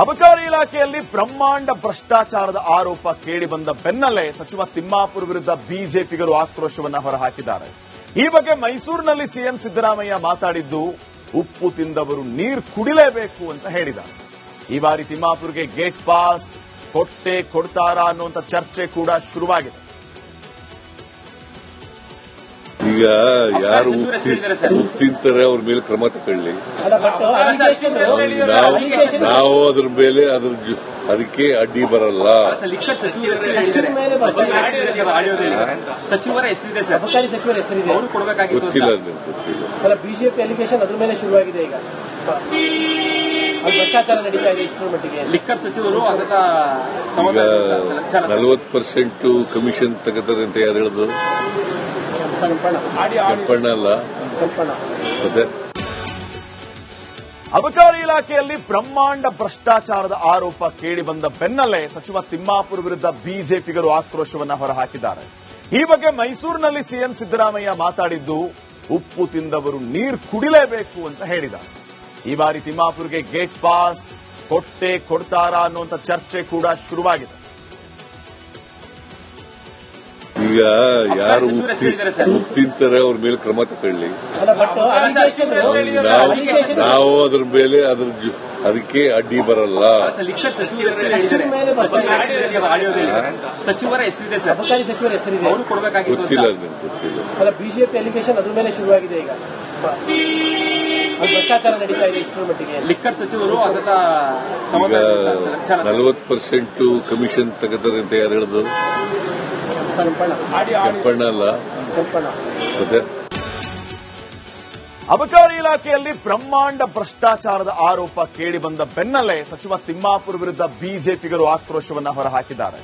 ಅಬಕಾರಿ ಇಲಾಖೆಯಲ್ಲಿ ಬ್ರಹ್ಮಾಂಡ ಭ್ರಷ್ಟಾಚಾರದ ಆರೋಪ ಕೇಳಿಬಂದ ಬೆನ್ನಲ್ಲೇ ಸಚಿವ ತಿಮ್ಮಾಪುರ್ ವಿರುದ್ಧ ಬಿಜೆಪಿಗರು ಆಕ್ರೋಶವನ್ನ ಹೊರಹಾಕಿದ್ದಾರೆ. ಈ ಬಗ್ಗೆ ಮೈಸೂರಿನಲ್ಲಿ ಸಿಎಂ ಸಿದ್ದರಾಮಯ್ಯ ಮಾತಾಡಿದ್ದು ಉಪ್ಪು ತಿಂದವರು ನೀರು ಕುಡಿಲೇಬೇಕು ಅಂತ ಹೇಳಿದ್ದಾರೆ. ಈ ಬಾರಿ ತಿಮ್ಮಾಪುರ್ಗೆ ಗೇಟ್ ಪಾಸ್ ಕೊಡ್ತಾರಾ ಅನ್ನುವಂಥ ಚರ್ಚೆ ಕೂಡ ಶುರುವಾಗಿದೆ. ಈಗ ಯಾರು ತಿಂತಾರೆ ಅವ್ರ ಮೇಲೆ ಕ್ರಮ ತಗೊಳ್ಳಿ. ನಾವು ಅದ್ರ ಮೇಲೆ ಅದಕ್ಕೆ ಅಡ್ಡಿ ಬರಲ್ಲ. ಸಚಿವರ ಹೆಸರಿದೆ ಸರ್, ಅಬಕಾರಿ ಸಚಿವರ ಹೆಸರಿದೆ, ಅವರು ಕೊಡಬೇಕಾಗಿತ್ತು. ಗೊತ್ತಿಲ್ಲ ಗೊತ್ತಿಲ್ಲ. ಬಿಜೆಪಿ ಅಲಿಗೇಷನ್ ಅದ್ರ ಮೇಲೆ ಶುರುವಾಗಿದೆ. ಈಗ ಭ್ರಷ್ಟಾಚಾರ ನಡೀತಾ ಇದೆ. ಇಷ್ಟರ ಮಟ್ಟಿಗೆ ಲಿಕ್ಕರ್ ಸಚಿವರು ಅದನ್ನ 40% ಕಮಿಷನ್ ತಗೋತಾರೆ ಅಂತ ಯಾರು ಹೇಳಿದ್ರು? ಕೆಂಪಣ್ಣ ಅಲ್ಲ, ಮತ್ತೆ ಅಬಕಾರಿ ಇಲಾಖೆಯಲ್ಲಿ ಬ್ರಹ್ಮಾಂಡ ಭ್ರಷ್ಟಾಚಾರದ ಆರೋಪ ಕೇಳಿಬಂದ ಬೆನ್ನಲ್ಲೇ ಸಚಿವ ತಿಮ್ಮಾಪುರ್ ವಿರುದ್ಧ ಬಿಜೆಪಿಗರು ಆಕ್ರೋಶವನ್ನ ಹೊರಹಾಕಿದ್ದಾರೆ. ಈ ಬಗ್ಗೆ ಮೈಸೂರಿನಲ್ಲಿ ಸಿಎಂ ಸಿದ್ದರಾಮಯ್ಯ ಮಾತಾಡಿದ್ದು ಉಪ್ಪು ತಿಂದವರು ನೀರು ಕುಡಿಲೇಬೇಕು ಅಂತ ಹೇಳಿದ್ದಾರೆ. ಈ ಬಾರಿ ತಿಮ್ಮಾಪುರ್ಗೆ ಗೇಟ್ ಪಾಸ್ ಕೊಡ್ತಾರಾ ಅನ್ನುವಂಥ ಚರ್ಚೆ ಕೂಡ ಶುರುವಾಗಿದೆ. ಈಗ ಯಾರು ತಿಂತಾರೆ ಅವ್ರ ಮೇಲೆ ಕ್ರಮ ತಗೊಳ್ಳಿ. ನಾವು ಅದ್ರ ಮೇಲೆ ಅದಕ್ಕೆ ಅಡ್ಡಿ ಬರಲ್ಲ. ಸಚಿವರ ಹೆಸರಿದೆ ಸರ್, ಅಬಕಾರಿ ಸಚಿವರ ಹೆಸರಿದೆ, ಅವರು ಕೊಡಬೇಕಾಗಿತ್ತು. ಗೊತ್ತಿಲ್ಲ ಗೊತ್ತಿಲ್ಲ. ಬಿಜೆಪಿ ಅಲಿಗೇಷನ್ ಅದ್ರ ಮೇಲೆ ಶುರುವಾಗಿದೆ. ಈಗ ಭ್ರಷ್ಟಾಚಾರ ನಡೀತಾ ಇದೆ. ಇಷ್ಟರ ಮಟ್ಟಿಗೆ ಲಿಕ್ಕರ್ ಸಚಿವರು ಅದನ್ನ 40% ಕಮಿಷನ್ ತಗೋತಾರೆ ಅಂತ ಯಾರು ಹೇಳಿದ್ರು? ಕೆಂಪಣ್ಣ ಅಲ್ಲ, ಮತ್ತೆ ಅಬಕಾರಿ ಇಲಾಖೆಯಲ್ಲಿ ಬ್ರಹ್ಮಾಂಡ ಭ್ರಷ್ಟಾಚಾರದ ಆರೋಪ ಕೇಳಿಬಂದ ಬೆನ್ನಲ್ಲೇ ಸಚಿವ ತಿಮ್ಮಾಪುರ್ ವಿರುದ್ಧ ಬಿಜೆಪಿಗರು ಆಕ್ರೋಶವನ್ನ ಹೊರಹಾಕಿದ್ದಾರೆ.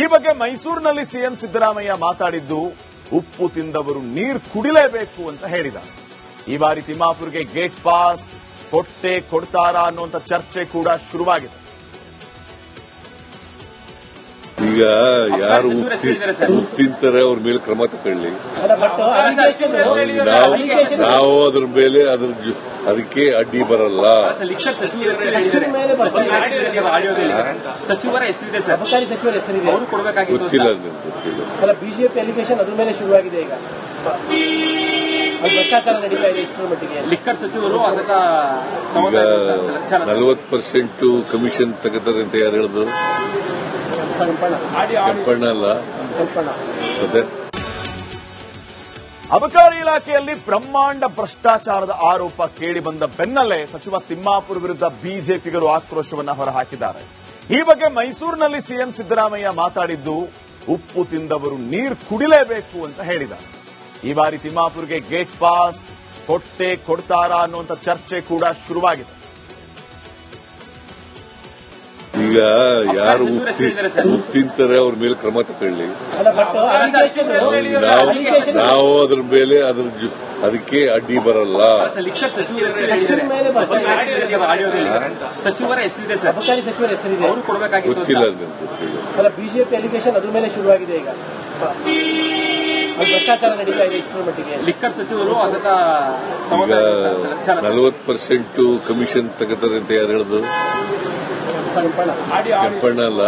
ಈ ಬಗ್ಗೆ ಮೈಸೂರಿನಲ್ಲಿ ಸಿಎಂ ಸಿದ್ದರಾಮಯ್ಯ ಮಾತಾಡಿದ್ದು ಉಪ್ಪು ತಿಂದವರು ನೀರು ಕುಡಿಲೇಬೇಕು ಅಂತ ಹೇಳಿದ್ದಾರೆ. ಈ ಬಾರಿ ತಿಮ್ಮಾಪುರ್ಗೆ ಗೇಟ್ ಪಾಸ್ ಕೊಡ್ತಾರಾ ಅನ್ನುವಂಥ ಚರ್ಚೆ ಕೂಡ ಶುರುವಾಗಿದೆ. ಈಗ ಯಾರು ತಿಂತಾರೆ ಅವ್ರ ಮೇಲೆ ಕ್ರಮ ತಗೊಳ್ಳಿ. ನಾವು ಅದ್ರ ಮೇಲೆ ಅದಕ್ಕೆ ಅಡ್ಡಿ ಬರಲ್ಲ. ಸಚಿವರ ಹೆಸರಿದೆ ಸರ್, ಅಬಕಾರಿ ಸಚಿವರ ಹೆಸರಿದೆ, ಅವರು ಕೊಡಬೇಕಾಗಿತ್ತು. ಗೊತ್ತಿಲ್ಲ ಗೊತ್ತಿಲ್ಲ. ಬಿಜೆಪಿ ಅಲಿಗೇಷನ್ ಅದ್ರ ಮೇಲೆ ಶುರುವಾಗಿದೆ. ಈಗ ಭ್ರಷ್ಟಾಚಾರ ನಡೀತಾ ಇದೆ. ಇಷ್ಟರ ಮಟ್ಟಿಗೆ ಲಿಕ್ಕರ್ ಸಚಿವರು ಅದನ್ನ 40% ಕಮಿಷನ್ ತಗೋತಾರೆ ಅಂತ ಯಾರು ಹೇಳಿದ್ರು? ಕೆಂಪಣ್ಣ ಅಲ್ಲ, ಮತ್ತೆ ಅಬಕಾರಿ ಇಲಾಖೆಯಲ್ಲಿ ಬ್ರಹ್ಮಾಂಡ ಭ್ರಷ್ಟಾಚಾರದ ಆರೋಪ ಕೇಳಿಬಂದ ಬೆನ್ನಲ್ಲೇ ಸಚಿವ ತಿಮ್ಮಾಪುರ್ ವಿರುದ್ಧ ಬಿಜೆಪಿಗರು ಆಕ್ರೋಶವನ್ನ ಹೊರಹಾಕಿದ್ದಾರೆ. ಈ ಬಗ್ಗೆ ಮೈಸೂರಿನಲ್ಲಿ ಸಿಎಂ ಸಿದ್ದರಾಮಯ್ಯ ಮಾತಾಡಿದ್ದು ಉಪ್ಪು ತಿಂದವರು ನೀರು ಕುಡಿಲೇಬೇಕು ಅಂತ ಹೇಳಿದ್ದಾರೆ. ಈ ಬಾರಿ ತಿಮ್ಮಾಪುರ್ಗೆ ಗೇಟ್ ಪಾಸ್ ಕೊಡ್ತಾರಾ ಅನ್ನುವಂಥ ಚರ್ಚೆ ಕೂಡ ಶುರುವಾಗಿದೆ. ಈಗ ಯಾರು ತಿಂತಾರೆ ಅವ್ರ ಮೇಲೆ ಕ್ರಮ ತಗೊಳ್ಳಿ. ನಾವು ಅದ್ರ ಮೇಲೆ ಅದಕ್ಕೆ ಅಡ್ಡಿ ಬರಲ್ಲ. ಸಚಿವರ ಹೆಸರಿದೆ ಸರ್, ಅಬಕಾರಿ ಸಚಿವರ ಹೆಸರಿದೆ, ಅವರು ಕೊಡಬೇಕಾಗಿತ್ತು. ಗೊತ್ತಿಲ್ಲ ಗೊತ್ತಿಲ್ಲ. ಬಿಜೆಪಿ ಅಲಿಗೇಷನ್ ಅದ್ರ ಮೇಲೆ ಶುರುವಾಗಿದೆ. ಈಗ ಭ್ರಷ್ಟಾಚಾರ ನಡೀತಾ ಇದೆ. ಇಷ್ಟರ ಮಟ್ಟಿಗೆ ಲಿಕ್ಕರ್ ಸಚಿವರು ಅದನ್ನ 40% ಕಮಿಷನ್ ತಗೋತಾರೆ ಅಂತ ಯಾರು ಹೇಳಿದ್ರು? ಕೆಂಪಣ್ಣ ಅಲ್ಲ,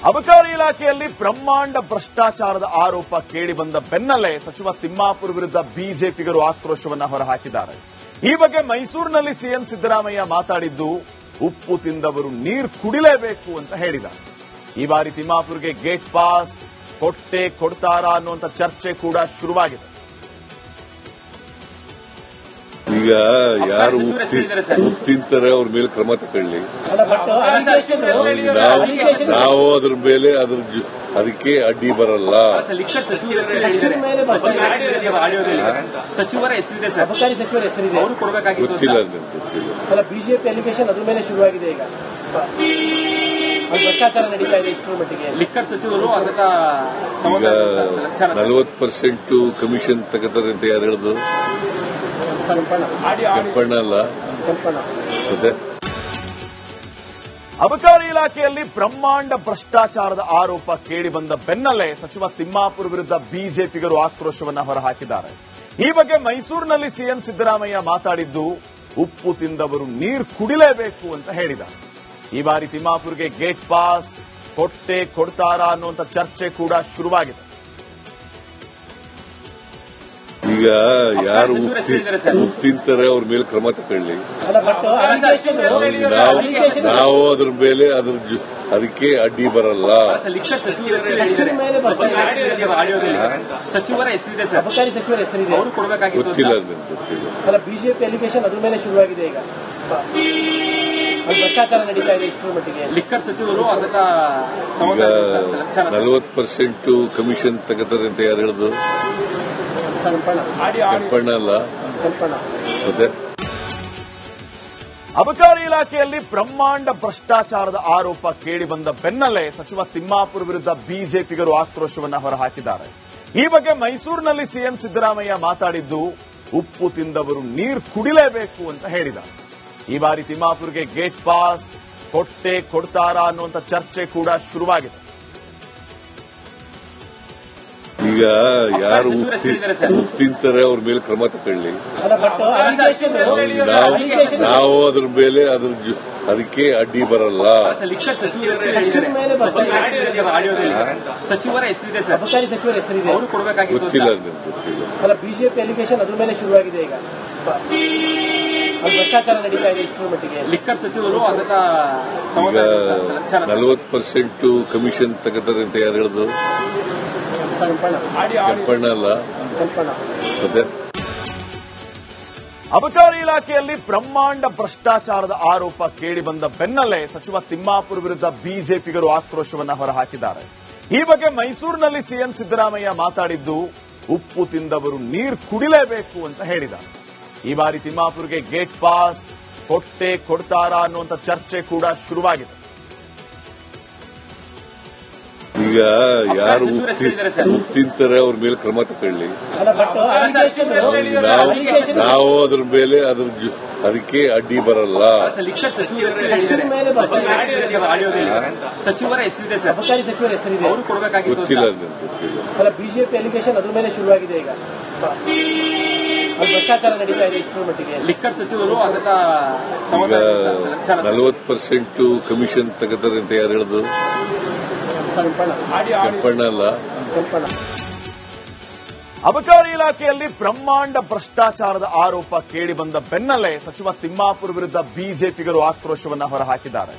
ಅಬಕಾರಿ ಇಲಾಖೆಯಲ್ಲಿ ಬ್ರಹ್ಮಾಂಡ ಭ್ರಷ್ಟಾಚಾರದ ಆರೋಪ ಕೇಳಿಬಂದ ಬೆನ್ನಲ್ಲೇ ಸಚಿವ ತಿಮ್ಮಾಪುರ್ ವಿರುದ್ಧ ಬಿಜೆಪಿಗರು ಆಕ್ರೋಶವನ್ನ ಹೊರಹಾಕಿದ್ದಾರೆ. ಈ ಬಗ್ಗೆ ಮೈಸೂರಿನಲ್ಲಿ ಸಿಎಂ ಸಿದ್ದರಾಮಯ್ಯ ಮಾತಾಡಿದ್ದು ಉಪ್ಪು ತಿಂದವರು ನೀರು ಕುಡಿಲೇಬೇಕು ಅಂತ ಹೇಳಿದ್ದಾರೆ. ಈ ಬಾರಿ ತಿಮ್ಮಾಪುರ್ಗೆ ಗೇಟ್ ಪಾಸ್ ಕೊಡ್ತಾರಾ ಅನ್ನುವಂಥ ಚರ್ಚೆ ಕೂಡ ಶುರುವಾಗಿದೆ. ಈಗ ಯಾರು ತಿಂತಾರೆ ಅವ್ರ ಮೇಲೆ ಕ್ರಮ ತಗೊಳ್ಳಿ. ನಾವು ಅದ್ರ ಮೇಲೆ ಅದಕ್ಕೆ ಅಡ್ಡಿ ಬರಲ್ಲ. ಸಚಿವರ ಹೆಸರಿದೆ ಸರ್, ಅಬಕಾರಿ ಸಚಿವರ ಹೆಸರಿದೆ, ಅವರು ಕೊಡಬೇಕಾಗಿತ್ತು. ಗೊತ್ತಿಲ್ಲ ಗೊತ್ತಿಲ್ಲ. ಬಿಜೆಪಿ ಅಲಿಗೇಷನ್ ಅದ್ರ ಮೇಲೆ ಶುರುವಾಗಿದೆ. ಈಗ ಭ್ರಷ್ಟಾಚಾರ ನಡೀತಾ ಇದೆ. ಇಷ್ಟರ ಮಟ್ಟಿಗೆ ಲಿಕ್ಕರ್ ಸಚಿವರು ಅದನ್ನ 40% ಕಮಿಷನ್ ತಗೋತಾರೆ ಅಂತ ಯಾರು ಹೇಳಿದ್ರು? ಕೆಂಪಣ್ಣ ಅಲ್ಲ, ಮತ್ತೆ ಅಬಕಾರಿ ಇಲಾಖೆಯಲ್ಲಿ ಬ್ರಹ್ಮಾಂಡ ಭ್ರಷ್ಟಾಚಾರದ ಆರೋಪ ಕೇಳಿಬಂದ ಬೆನ್ನಲ್ಲೇ ಸಚಿವ ತಿಮ್ಮಾಪುರ್ ವಿರುದ್ಧ ಬಿಜೆಪಿಗರು ಆಕ್ರೋಶವನ್ನ ಹೊರಹಾಕಿದ್ದಾರೆ. ಈ ಬಗ್ಗೆ ಮೈಸೂರಿನಲ್ಲಿ ಸಿಎಂ ಸಿದ್ದರಾಮಯ್ಯ ಮಾತಾಡಿದ್ದು ಉಪ್ಪು ತಿಂದವರು ನೀರು ಕುಡಿಲೇಬೇಕು ಅಂತ ಹೇಳಿದ್ದಾರೆ. ಈ ಬಾರಿ ತಿಮ್ಮಾಪುರ್ಗೆ ಗೇಟ್ ಪಾಸ್ ಕೊಡ್ತಾರಾ ಅನ್ನುವಂಥ ಚರ್ಚೆ ಕೂಡ ಶುರುವಾಗಿದೆ. ಈಗ ಯಾರು ಉಪ್ಪು ತಿಂತಾರೆ ಅವ್ರ ಮೇಲೆ ಕ್ರಮ ತಗೊಳ್ಳಿ. ನಾವು ಅದ್ರ ಮೇಲೆ ಅದಕ್ಕೆ ಅಡ್ಡಿ ಬರಲ್ಲ. ಸಚಿವರ ಹೆಸರಿದೆ ಸರ್, ಅಬಕಾರಿ ಸಚಿವರ ಹೆಸರಿದೆ, ಅವರು ಕೊಡಬೇಕಾಗಿತ್ತು. ಗೊತ್ತಿಲ್ಲ. ಬಿಜೆಪಿ ಅಲಿಗೇಷನ್ ಅದ್ರ ಮೇಲೆ ಶುರುವಾಗಿದೆ. ಈಗ ಭ್ರಷ್ಟಾಚಾರ ನಡೀತಾ ಇದೆ. ಇಷ್ಟರ ಮಟ್ಟಿಗೆ ಲಿಕ್ಕರ್ ಸಚಿವರು ಅದನ್ನ 40% ಕಮಿಷನ್ ತಗೋತಾರೆ ಅಂತ ಯಾರು ಹೇಳಿದ್ರು? ಕೆಂಪಣ್ಣ ಅಲ್ಲ, ಮತ್ತೆ ಅಬಕಾರಿ ಇಲಾಖೆಯಲ್ಲಿ ಬ್ರಹ್ಮಾಂಡ ಭ್ರಷ್ಟಾಚಾರದ ಆರೋಪ ಕೇಳಿಬಂದ ಬೆನ್ನಲ್ಲೇ ಸಚಿವ ತಿಮ್ಮಾಪುರ್ ವಿರುದ್ಧ ಬಿಜೆಪಿಗರು ಆಕ್ರೋಶವನ್ನ ಹೊರಹಾಕಿದ್ದಾರೆ. ಈ ಬಗ್ಗೆ ಮೈಸೂರಿನಲ್ಲಿ ಸಿಎಂ ಸಿದ್ದರಾಮಯ್ಯ ಮಾತಾಡಿದ್ದು ಉಪ್ಪು ತಿಂದವರು ನೀರು ಕುಡಿಲೇಬೇಕು ಅಂತ ಹೇಳಿದ್ದಾರೆ. ಈ ಬಾರಿ ತಿಮ್ಮಾಪುರ್ಗೆ ಗೇಟ್ ಪಾಸ್ ಕೊಡ್ತಾರಾ ಅನ್ನುವಂಥ ಚರ್ಚೆ ಕೂಡ ಶುರುವಾಗಿದೆ. ಈಗ ಯಾರು ಉಪ್ಪು ತಿಂತಾರೆ ಅವ್ರ ಮೇಲೆ ಕ್ರಮ ತಗೊಳ್ಳಿ. ನಾವು ಅದ್ರ ಮೇಲೆ ಅದಕ್ಕೆ ಅಡ್ಡಿ ಬರಲ್ಲ. ಸಚಿವರ ಹೆಸರಿದೆ ಸರ್, ಅಬಕಾರಿ ಸಚಿವರ ಹೆಸರಿದೆ, ಅವರು ಕೊಡಬೇಕಾಗಿತ್ತು. ಗೊತ್ತಿಲ್ಲ. ಬಿಜೆಪಿ ಅಲಿಗೇಷನ್ ಅದ್ರ ಮೇಲೆ ಶುರುವಾಗಿದೆ. ಈಗ ಭ್ರಷ್ಟಾಚಾರ ನಡೀತಾ ಇದೆ. ಇಷ್ಟರ ಮಟ್ಟಿಗೆ ಲಿಕ್ಕರ್ ಸಚಿವರು ಅದನ್ನ 40% ಕಮಿಷನ್ ತಗೋತಾರೆ ಅಂತ ಯಾರು ಹೇಳಿದ್ರು? ಕೆಂಪಣ್ಣ ಅಲ್ಲ, ಮತ್ತೆ ಅಬಕಾರಿ ಇಲಾಖೆಯಲ್ಲಿ ಬ್ರಹ್ಮಾಂಡ ಭ್ರಷ್ಟಾಚಾರದ ಆರೋಪ ಕೇಳಿಬಂದ ಬೆನ್ನಲ್ಲೇ ಸಚಿವ ತಿಮ್ಮಾಪುರ್ ವಿರುದ್ಧ ಬಿಜೆಪಿಗರು ಆಕ್ರೋಶವನ್ನ ಹೊರಹಾಕಿದ್ದಾರೆ. ಈ ಬಗ್ಗೆ ಮೈಸೂರಿನಲ್ಲಿ ಸಿಎಂ ಸಿದ್ದರಾಮಯ್ಯ ಮಾತಾಡಿದ್ದು ಉಪ್ಪು ತಿಂದವರು ನೀರು ಕುಡಿಲೇಬೇಕು ಅಂತ ಹೇಳಿದ್ದಾರೆ. ಈ ಬಾರಿ ತಿಮ್ಮಾಪುರ್ಗೆ ಗೇಟ್ ಪಾಸ್ ಕೊಡ್ತಾರಾ ಅನ್ನುವಂಥ ಚರ್ಚೆ ಕೂಡ ಶುರುವಾಗಿದೆ. ಈಗ ಯಾರು ಉಪ್ಪು ತಿಂತಾರೆ ಅವ್ರ ಮೇಲೆ ಕ್ರಮ ತಗೊಳ್ಳಿ. ನಾವು ಅದ್ರ ಮೇಲೆ ಅದಕ್ಕೆ ಅಡ್ಡಿ ಬರಲ್ಲ. ಸಚಿವರ ಹೆಸರಿದೆ ಸರ್, ಅಬಕಾರಿ ಸಚಿವರ ಹೆಸರಿದೆ, ಅವರು ಕೊಡಬೇಕಾಗಿತ್ತು. ಗೊತ್ತಿಲ್ಲ. ಬಿಜೆಪಿ ಅಲಿಗೇಷನ್ ಅದ್ರ ಮೇಲೆ ಶುರುವಾಗಿದೆ. ಈಗ ಭ್ರಷ್ಟಾಚಾರ ನಡೀತಾ ಇದೆ. ಇಷ್ಟರ ಮಟ್ಟಿಗೆ ಲಿಕ್ಕರ್ ಸಚಿವರು ಅದನ್ನ 40% ಕಮಿಷನ್ ತಗೋತಾರೆ ಅಂತ ಯಾರು ಹೇಳಿದ್ರು? ಕೆಂಪಣ್ಣ ಅಲ್ಲ, ಅಬಕಾರಿ ಇಲಾಖೆಯಲ್ಲಿ ಬ್ರಹ್ಮಾಂಡ ಭ್ರಷ್ಟಾಚಾರದ ಆರೋಪ ಕೇಳಿಬಂದ ಬೆನ್ನಲ್ಲೇ ಸಚಿವ ತಿಮ್ಮಾಪುರ್ ವಿರುದ್ಧ ಬಿಜೆಪಿಗರು ಆಕ್ರೋಶವನ್ನ ಹೊರಹಾಕಿದ್ದಾರೆ.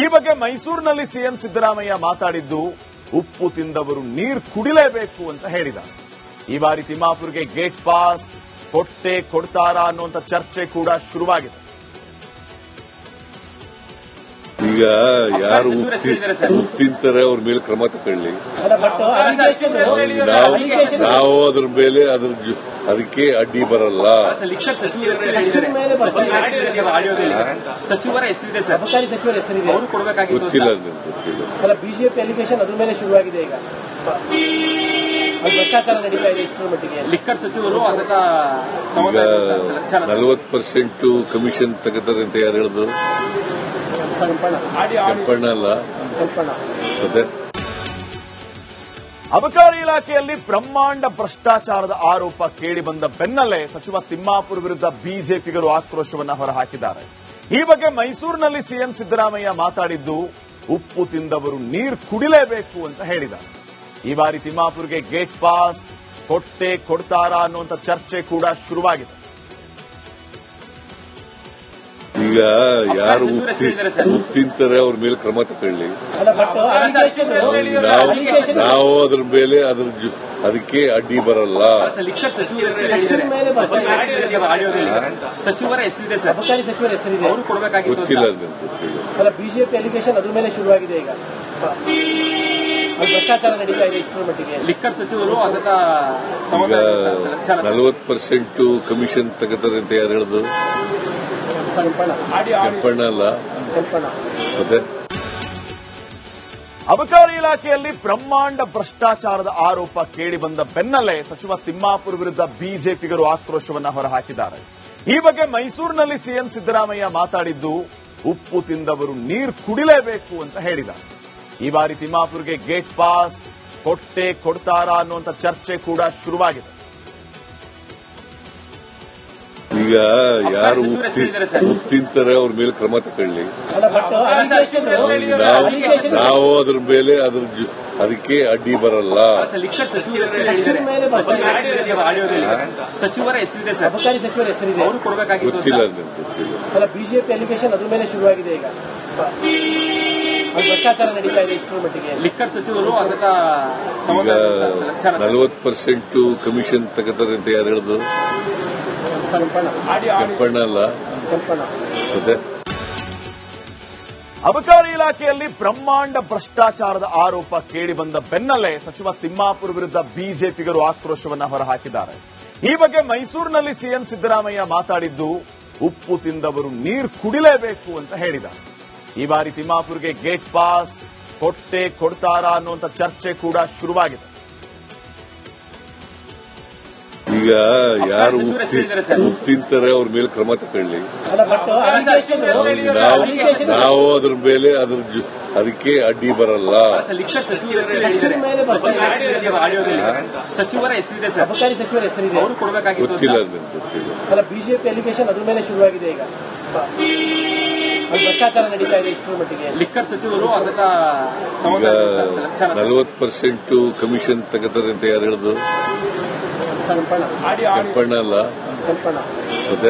ಈ ಬಗ್ಗೆ ಮೈಸೂರಿನಲ್ಲಿ ಸಿಎಂ ಸಿದ್ದರಾಮಯ್ಯ ಮಾತಾಡಿದ್ದು ಉಪ್ಪು ತಿಂದವರು ನೀರು ಕುಡಿಲೇಬೇಕು ಅಂತ ಹೇಳಿದ್ದಾರೆ. ಈ ಬಾರಿ ತಿಮ್ಮಾಪುರ್ಗೆ ಗೇಟ್ ಪಾಸ್ ಕೊಡ್ತಾರಾ ಅನ್ನುವಂಥ ಚರ್ಚೆ ಕೂಡ ಶುರುವಾಗಿದೆ. ಈಗ ಯಾರು ಉಪ್ಪು ತಿಂತಾರೆ ಅವ್ರ ಮೇಲೆ ಕ್ರಮ ತಗೊಳ್ಳಿ. ನಾವು ಅದ್ರ ಮೇಲೆ ಅದಕ್ಕೆ ಅಡ್ಡಿ ಬರಲ್ಲ. ಸಚಿವರ ಹೆಸರಿದೆ ಸರ್, ಅಬಕಾರಿ ಸಚಿವರ ಹೆಸರಿದೆ, ಅವರು ಕೊಡಬೇಕಾಗಿತ್ತು. ಗೊತ್ತಿಲ್ಲ. ಬಿಜೆಪಿ ಅಲಿಗೇಷನ್ ಅದ್ರ ಮೇಲೆ ಶುರುವಾಗಿದೆ. ಈಗ ಭ್ರಷ್ಟಾಚಾರ ನಡೀತಾ ಇದೆ. ಇಷ್ಟರ ಮಟ್ಟಿಗೆ ಲಿಕ್ಕರ್ ಸಚಿವರು ಅದನ್ನ 40% ಕಮಿಷನ್ ತಗೋತಾರೆ ಅಂತ ಯಾರು ಹೇಳಿದ್ರು? ಕೆಂಪಣ್ಣ ಅಲ್ಲ, ಮತ್ತೆ ಅಬಕಾರಿ ಇಲಾಖೆಯಲ್ಲಿ ಬ್ರಹ್ಮಾಂಡ ಭ್ರಷ್ಟಾಚಾರದ ಆರೋಪ ಕೇಳಿಬಂದ ಬೆನ್ನಲ್ಲೇ ಸಚಿವ ತಿಮ್ಮಾಪುರ್ ವಿರುದ್ಧ ಬಿಜೆಪಿಗರು ಆಕ್ರೋಶವನ್ನ ಹೊರಹಾಕಿದ್ದಾರೆ. ಈ ಬಗ್ಗೆ ಮೈಸೂರಿನಲ್ಲಿ ಸಿಎಂ ಸಿದ್ದರಾಮಯ್ಯ ಮಾತಾಡಿದ್ದು ಉಪ್ಪು ತಿಂದವರು ನೀರು ಕುಡಿಲೇಬೇಕು ಅಂತ ಹೇಳಿದ್ದಾರೆ. ಈ ಬಾರಿ ತಿಮ್ಮಾಪುರ್ಗೆ ಗೇಟ್ ಪಾಸ್ ಕೊಡ್ತಾರಾ ಅನ್ನುವಂಥ ಚರ್ಚೆ ಕೂಡ ಶುರುವಾಗಿದೆ. ಈಗ ಯಾರು ಉಪ್ಪು ತಿಂತಾರೆ ಅವ್ರ ಮೇಲೆ ಕ್ರಮ ತಗೊಳ್ಳಿ. ನಾವು ಅದ್ರ ಮೇಲೆ ಅದಕ್ಕೆ ಅಡ್ಡಿ ಬರಲ್ಲ. ಸಚಿವರ ಹೆಸರಿದೆ ಸರ್, ಅಬಕಾರಿ ಸಚಿವರ ಹೆಸರಿದೆ, ಅವರು ಕೊಡಬೇಕಾಗಿತ್ತು. ಗೊತ್ತಿಲ್ಲ. ಬಿಜೆಪಿ ಅಲಿಗೇಷನ್ ಅದ್ರ ಮೇಲೆ ಶುರುವಾಗಿದೆ. ಈಗ ಭ್ರಷ್ಟಾಚಾರ ನಡೀತಾ ಇದೆ. ಇಷ್ಟರ ಮಟ್ಟಿಗೆ ಲಿಕ್ಕರ್ ಸಚಿವರು ಅದನ್ನ 40% ಕಮಿಷನ್ ತಗೋತಾರೆ ಅಂತ ಯಾರು ಹೇಳಿದ್ರು? ಕೆಂಪಣ್ಣ ಅಲ್ಲ, ಮತ್ತೆ ಅಬಕಾರಿ ಇಲಾಖೆಯಲ್ಲಿ ಬ್ರಹ್ಮಾಂಡ ಭ್ರಷ್ಟಾಚಾರದ ಆರೋಪ ಕೇಳಿಬಂದ ಬೆನ್ನಲ್ಲೇ ಸಚಿವ ತಿಮ್ಮಾಪುರ್ ವಿರುದ್ಧ ಬಿಜೆಪಿಗರು ಆಕ್ರೋಶವನ್ನ ಹೊರಹಾಕಿದ್ದಾರೆ. ಈ ಬಗ್ಗೆ ಮೈಸೂರಿನಲ್ಲಿ ಸಿಎಂ ಸಿದ್ದರಾಮಯ್ಯ ಮಾತಾಡಿದ್ದು ಉಪ್ಪು ತಿಂದವರು ನೀರು ಕುಡಿಲೇಬೇಕು ಅಂತ ಹೇಳಿದ್ದಾರೆ. ಈ ಬಾರಿ ತಿಮ್ಮಾಪುರ್ಗೆ ಗೇಟ್ ಪಾಸ್ ಕೊಡ್ತಾರಾ ಅನ್ನುವಂಥ ಚರ್ಚೆ ಕೂಡ ಶುರುವಾಗಿದೆ. ಈಗ ಯಾರು ತಿಂತಾರೆ ಅವ್ರ ಮೇಲೆ ಕ್ರಮ ತಗೊಳ್ಳಿ. ಅಲ್ಲ ಬಟ್ ಅಲಿಗೇಷನ್ ನಾವು ಅದ್ರ ಮೇಲೆ ಅದಕ್ಕೆ ಅಡ್ಡಿ ಬರಲ್ಲ. ಲಿಕ್ಕರ್ ಸಚಿವರ ಮೇಲೆ ಸಚಿವರ ಹೆಸರಿದೆ ಸರ್, ಅಬಕಾರಿ ಸಚಿವರ ಹೆಸರಿದೆ, ಅವರು ಕೊಡಬೇಕಾಗಿತ್ತು. ಗೊತ್ತಿಲ್ಲ ನನಗೆ, ಗೊತ್ತಿಲ್ಲ. ಅಲ್ಲ ಬಿಜೆಪಿ ಅಲಿಗೇಷನ್ ಅದ್ರ ಮೇಲೆ ಶುರುವಾಗಿದೆ ಈಗ. ಭ್ರಷ್ಟಾಚಾರ ನಡೀತಾ ಇದೆ ಇಷ್ಟರ ಮಟ್ಟಿಗೆ. ಲಿಕ್ಕರ್ ಸಚಿವರು ಅದನ್ನ ಈಗ 40% ಕಮಿಷನ್ ತಗೋತಾರೆ ಅಂತ ಯಾರು ಹೇಳಿದ್ರು? ಕೆಂಪಣ್ಣ ಅಲ್ಲ, ಮತ್ತೆ ಅಬಕಾರಿ ಇಲಾಖೆಯಲ್ಲಿ ಬ್ರಹ್ಮಾಂಡ ಭ್ರಷ್ಟಾಚಾರದ ಆರೋಪ ಕೇಳಿಬಂದ ಬೆನ್ನಲ್ಲೇ ಸಚಿವ ತಿಮ್ಮಾಪುರ್ ವಿರುದ್ಧ ಬಿಜೆಪಿಗರು ಆಕ್ರೋಶವನ್ನ ಹೊರಹಾಕಿದ್ದಾರೆ. ಈ ಬಗ್ಗೆ ಮೈಸೂರಿನಲ್ಲಿ ಸಿಎಂ ಸಿದ್ದರಾಮಯ್ಯ ಮಾತಾಡಿದ್ದು, ಉಪ್ಪು ತಿಂದವರು ನೀರು ಕುಡಿಲೇಬೇಕು ಅಂತ ಹೇಳಿದ್ದಾರೆ. ಈ ಬಾರಿ ತಿಮ್ಮಾಪುರ್ಗೆ ಗೇಟ್ ಪಾಸ್ ಕೊಡ್ತಾರಾ ಅನ್ನುವಂಥ ಚರ್ಚೆ ಕೂಡ ಶುರುವಾಗಿದೆ. ಈಗ ಯಾರು ತಿಂತಾರೆ ಅವ್ರ ಮೇಲೆ ಕ್ರಮ ತಗೊಳ್ಳಿ. ನಾವು ಅದ್ರ ಮೇಲೆ ಅದಕ್ಕೆ ಅಡ್ಡಿ ಬರಲ್ಲ. ಲಿಕ್ಕರ್ ಸಚಿವರ ಹೆಸರಿದೆ ಸರ್, ಅಬಕಾರಿ ಸಚಿವರ ಹೆಸರಿದೆ, ಅವರು ಕೊಡಬೇಕಾಗಿತ್ತು. ಗೊತ್ತಿಲ್ಲ ನನಗೆ, ಗೊತ್ತಿಲ್ಲ. ಅಲ್ಲ ಬಿಜೆಪಿ ಅಲಿಗೇಷನ್ ಅದ್ರ ಮೇಲೆ ಶುರುವಾಗಿದೆ ಈಗ. ಭ್ರಷ್ಟಾಚಾರ ನಡೀತಾ ಇದೆ ಇಷ್ಟರ ಮಟ್ಟಿಗೆ. ಲಿಕ್ಕರ್ ಸಚಿವರು ಅದನ್ನ ಈಗ 40% ಕಮಿಷನ್ ತಗೋತಾರೆ ಅಂತ ಯಾರು ಹೇಳಿದ್ರು? ಕೆಂಪಣ್ಣ ಅಲ್ಲ, ಮತ್ತೆ